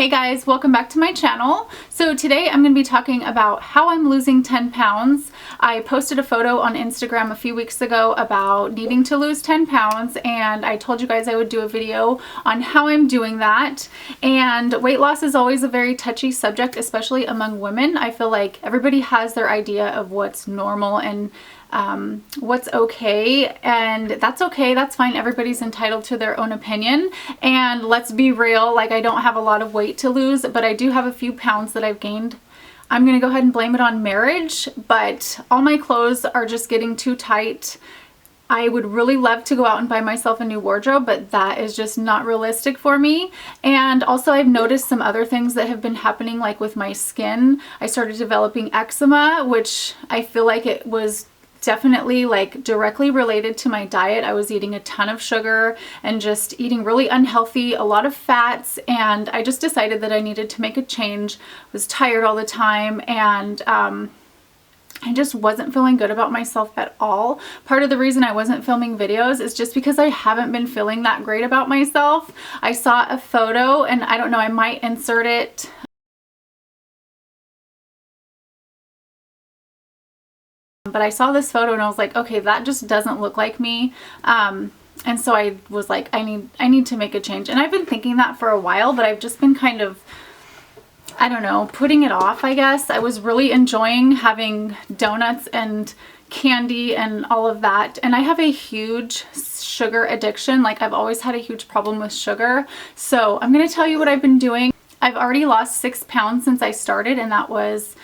Hey guys, welcome back to my channel. So today I'm going to be talking about how I'm losing 10 pounds. I posted a photo on Instagram a few weeks ago about needing to lose 10 pounds and I told you guys I would do a video on how I'm doing that. And weight loss is always a very touchy subject, especially among women. I feel like everybody has their idea of what's normal and what's okay, and that's okay, that's fine. Everybody's entitled to their own opinion, and let's be real, like I don't have a lot of weight to lose, but I do have a few pounds that I've gained. I'm gonna go ahead and blame it on marriage, but all my clothes are just getting too tight. I would really love to go out and buy myself a new wardrobe, but that is just not realistic for me. And also I've noticed some other things that have been happening, like with my skin. I started developing eczema, which I feel like it was definitely like directly related to my diet. I was eating a ton of sugar and just eating really unhealthy, a lot of fats, and I just decided that I needed to make a change. I was tired all the time, and I just wasn't feeling good about myself at all. Part of the reason I wasn't filming videos is just because I haven't been feeling that great about myself. I saw a photo, and I don't know, I might insert it. But I saw this photo and I was like, okay, that just doesn't look like me. And so I was like, I need to make a change. And I've been thinking that for a while, but I've just been kind of, I don't know, putting it off, I guess. I was really enjoying having donuts and candy and all of that. And I have a huge sugar addiction. Like, I've always had a huge problem with sugar. So I'm going to tell you what I've been doing. I've already lost 6 pounds since I started, and that was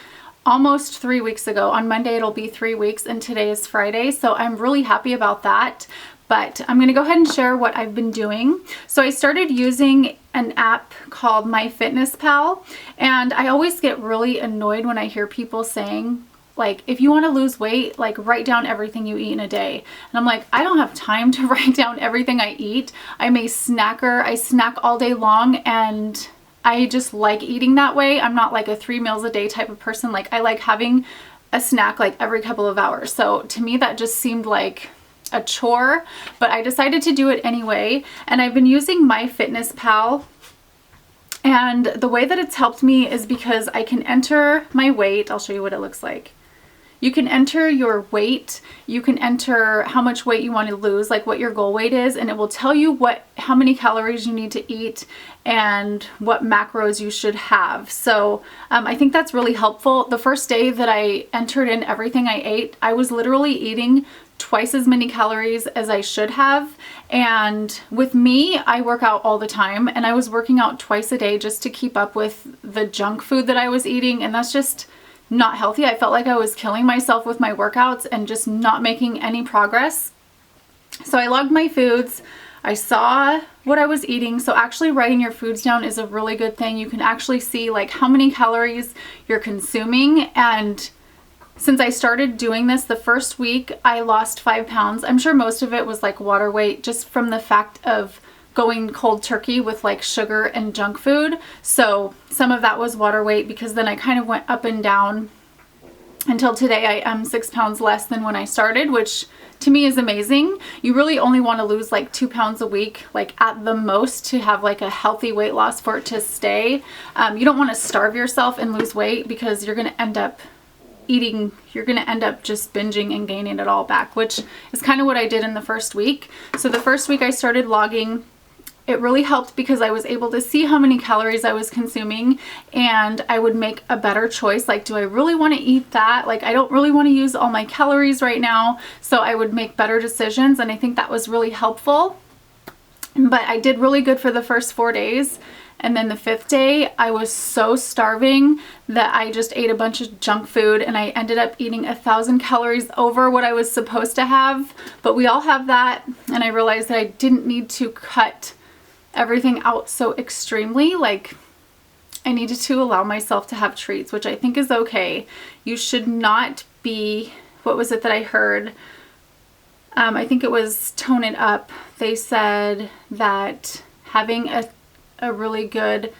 almost 3 weeks ago. On Monday it'll be 3 weeks, and today is Friday, so I'm really happy about that. But I'm going to go ahead and share what I've been doing. So I started using an app called Myfitnesspal, and I always get really annoyed when I hear people saying, like, if you want to lose weight, like, write down everything you eat in a day. And I'm like, I don't have time to write down everything I eat. I'm a snacker. I snack all day long, and I just like eating that way. I'm not like a 3 meals a day type of person. Like, I like having a snack like every couple of hours. So to me that just seemed like a chore, but I decided to do it anyway. And I've been using Myfitnesspal, and the way that it's helped me is because I can enter my weight. I'll show you what it looks like. You can enter your weight, you can enter how much weight you want to lose, like what your goal weight is, and it will tell you how many calories you need to eat and what macros you should have. So I think that's really helpful. The first day that I entered in everything I ate, I was literally eating twice as many calories as I should have. And with me, I work out all the time, and I was working out twice a day just to keep up with the junk food that I was eating, and that's just not healthy. I felt like I was killing myself with my workouts and just not making any progress. So I logged my foods. I saw what I was eating. So actually writing your foods down is a really good thing. You can actually see like how many calories you're consuming. And since I started doing this, the first week I lost 5 pounds. I'm sure most of it was like water weight, just from the fact of going cold turkey with like sugar and junk food. So some of that was water weight, because then I kind of went up and down until today I am 6 pounds less than when I started, which to me is amazing. You really only want to lose like 2 pounds a week, like at the most, to have like a healthy weight loss for it to stay. You don't want to starve yourself and lose weight, because you're going to end up just binging and gaining it all back, which is kind of what I did in the first week. So the first week I started logging. It really helped because I was able to see how many calories I was consuming, and I would make a better choice. Like, do I really want to eat that? Like, I don't really want to use all my calories right now. So I would make better decisions, and I think that was really helpful. But I did really good for the first 4 days. And then the 5th day, I was so starving that I just ate a bunch of junk food, and I ended up eating 1,000 calories over what I was supposed to have. But we all have that, and I realized that I didn't need to cut everything out so extremely. Like, I needed to allow myself to have treats, which I think is okay. You should not be, what was it that I heard? I think it was Tone It Up. They said that having a really good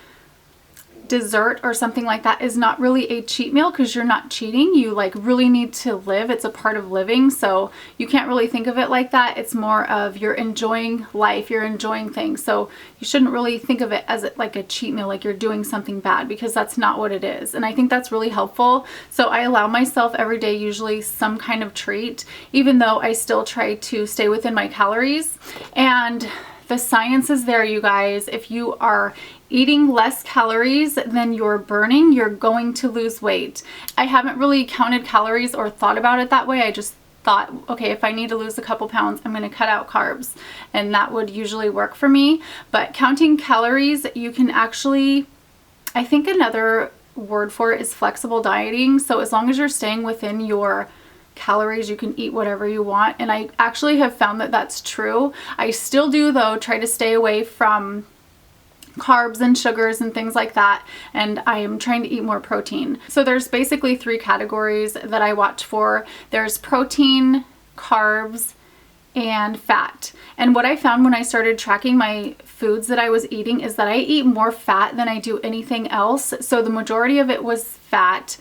dessert or something like that is not really a cheat meal, because you're not cheating. You like really need to live. It's a part of living. So you can't really think of it like that. It's more of you're enjoying life, you're enjoying things. So you shouldn't really think of it as like a cheat meal, like you're doing something bad, because that's not what it is. And I think that's really helpful. So I allow myself every day usually some kind of treat, even though I still try to stay within my calories. And the science is there, you guys. If you are eating less calories than you're burning, you're going to lose weight. I haven't really counted calories or thought about it that way. I just thought, okay, if I need to lose a couple pounds, I'm going to cut out carbs, and that would usually work for me. But counting calories, you can actually, I think another word for it is flexible dieting. So as long as you're staying within your calories, you can eat whatever you want. And I actually have found that that's true. I still do, though, try to stay away from carbs and sugars and things like that, and I am trying to eat more protein. So there's basically 3 categories that I watch for. There's protein, carbs, and fat. And what I found when I started tracking my foods that I was eating is that I eat more fat than I do anything else. So the majority of it was fat,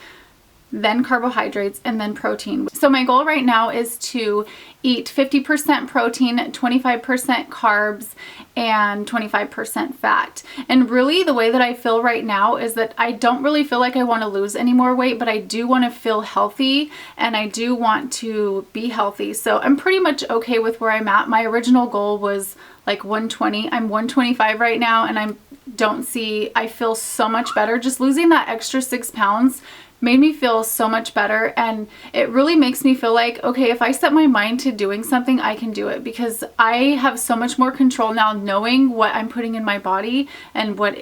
then carbohydrates, and then protein. So my goal right now is to eat 50% protein, 25% carbs, and 25% fat. And really the way that I feel right now is that I don't really feel like I want to lose any more weight, but I do want to feel healthy, and I do want to be healthy. So I'm pretty much okay with where I'm at. My original goal was like 120. I'm 125 right now, and I feel so much better. Just losing that extra 6 pounds made me feel so much better, and it really makes me feel like, okay, if I set my mind to doing something, I can do it, because I have so much more control now, knowing what I'm putting in my body and what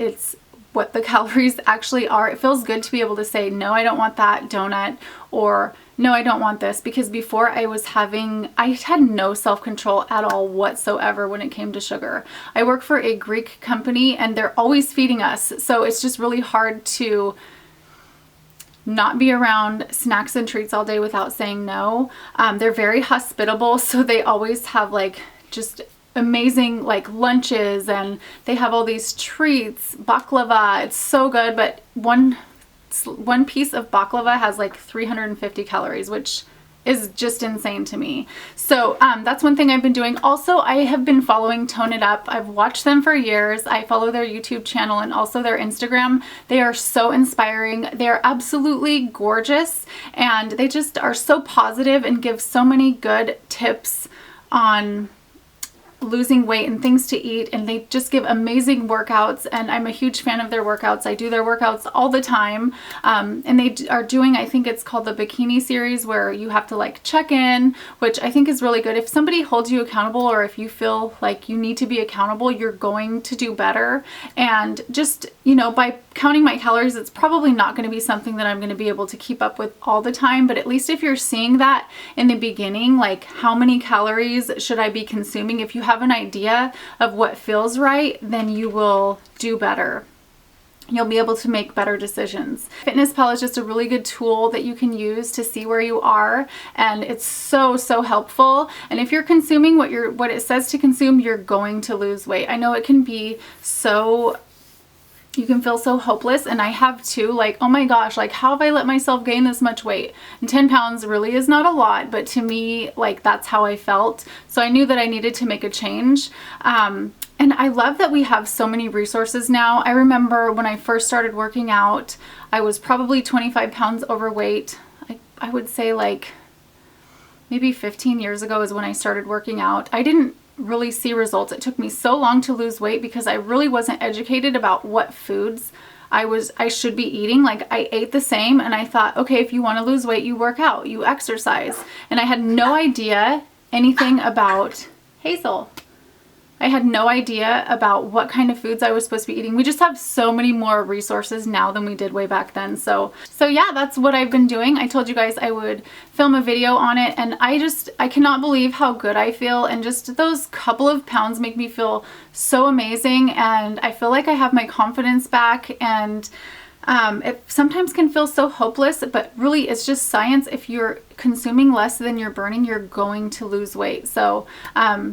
the calories actually are. It feels good to be able to say, no, I don't want that donut, or no, I don't want this, because before I had no self-control at all whatsoever when it came to sugar. I work for a Greek company, and they're always feeding us, so it's just really hard to not be around snacks and treats all day without saying no. They're very hospitable, so they always have like just amazing like lunches, and they have all these treats, baklava. It's so good, but one piece of baklava has like 350 calories, which is just insane to me. So that's one thing I've been doing. Also, I have been following Tone It Up. I've watched them for years. I follow their YouTube channel and also their Instagram. They are so inspiring. They're absolutely gorgeous, and they just are so positive and give so many good tips on losing weight and things to eat, and they just give amazing workouts, and I'm a huge fan of their workouts. I do their workouts all the time, and they are doing, I think it's called the bikini series, where you have to like check in, which I think is really good. If somebody holds you accountable, or if you feel like you need to be accountable, you're going to do better. And just, you know, by counting my calories, it's probably not going to be something that I'm going to be able to keep up with all the time, but at least if you're seeing that in the beginning, like how many calories should I be consuming, if you have an idea of what feels right, then you will do better. You'll be able to make better decisions. Myfitnesspal is just a really good tool that you can use to see where you are, and it's so helpful. And if you're consuming what it says to consume, you're going to lose weight. I know it can be so, you can feel so hopeless, and I have too, like, oh my gosh, like how have I let myself gain this much weight? And 10 pounds really is not a lot, but to me, like, that's how I felt. So I knew that I needed to make a change. And I love that we have so many resources now. I remember when I first started working out, I was probably 25 pounds overweight. I would say like maybe 15 years ago is when I started working out. I didn't really see results. It took me so long to lose weight because I really wasn't educated about what foods I should be eating. Like, I ate the same, and I thought, okay, if you want to lose weight, you work out, you exercise. And I had no idea anything about Hazel. I had no idea about what kind of foods I was supposed to be eating. We just have so many more resources now than we did way back then. So yeah, that's what I've been doing. I told you guys I would film a video on it, and I cannot believe how good I feel, and just those couple of pounds make me feel so amazing, and I feel like I have my confidence back, and It sometimes can feel so hopeless, but really it's just science. If you're consuming less than you're burning, you're going to lose weight. So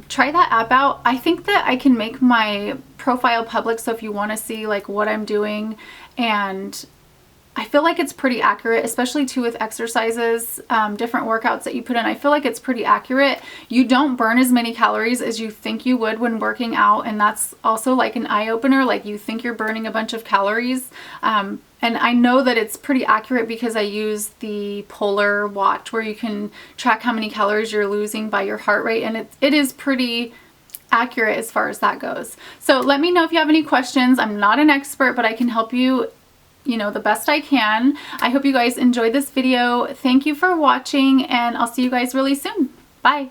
try that app out. I think that I can make my profile public, so if you want to see like what I'm doing, and I feel like it's pretty accurate, especially too with exercises, different workouts that you put in. I feel like it's pretty accurate. You don't burn as many calories as you think you would when working out, and that's also like an eye-opener. Like, you think you're burning a bunch of calories, and I know that it's pretty accurate because I use the Polar watch where you can track how many calories you're losing by your heart rate, and it is pretty accurate as far as that goes. So let me know if you have any questions. I'm not an expert, but I can help you, you know, the best I can. I hope you guys enjoyed this video. Thank you for watching, and I'll see you guys really soon. Bye.